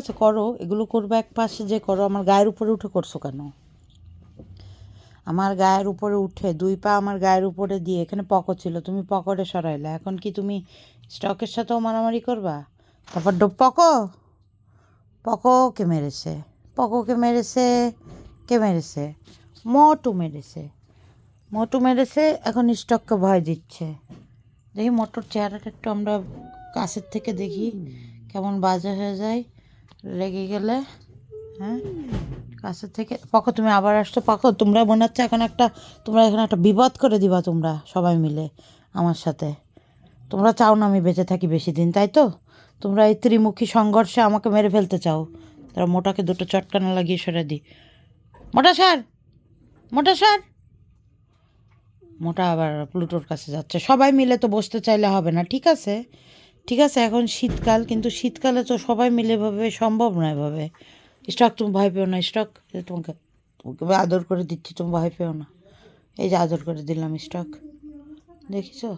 আছে, করো এগুলো, করবে এক পাশে যে করো। আমার গায়ের উপরে উঠে করছো কেন? আমার গায়ের উপরে উঠে 2 পা আমার গায়ের উপরে দিয়ে এখানে পকো ছিল, তুমি পকোরে সরাইলে। এখন কি তুমি স্টকের সাথেও মারামারি করবা? তারপর পকো, পকোকে মেরেছে, পকোকে মেরেছে, কে মেরেছে? মোটু মেরেছে, মোটু মেরেছে। এখন স্টককে ভয় দিচ্ছে। দেখি মোটর চেহারাটা একটু আমরা কাছের থেকে দেখি, কেমন বাজে হয়ে যায় রেগে গেলে। হ্যাঁ, কাছের থেকে। পকো তুমি আবার আসছো। পকো তোমরা মনে হচ্ছে এখন একটা, তোমরা এখানে একটা বিপদ করে দিবা তোমরা সবাই মিলে আমার সাথে। তোমরা চাও না আমি বেঁচে থাকি বেশি দিন, তাই তো? তোমরা এই ত্রিমুখী সংঘর্ষে আমাকে মেরে ফেলতে চাও। তারা মোটাকে দুটো চটকানা লাগিয়ে সরে দিই। মোটা সার, মোটা সার। মোটা আবার প্লুটোর কাছে যাচ্ছে। সবাই মিলে তো বসতে চাইলে হবে না, ঠিক আছে? ঠিক আছে, এখন শীতকাল, কিন্তু শীতকালে তো সবাই মিলে এভাবে সম্ভব নয় এভাবে। স্টক তুমি ভয় পেও না, স্টক তোমাকে, তোমাকে আদর করে দিচ্ছি, তুমি ভয় পেও না। এই যে আদর করে দিলাম স্টক, দেখিছো?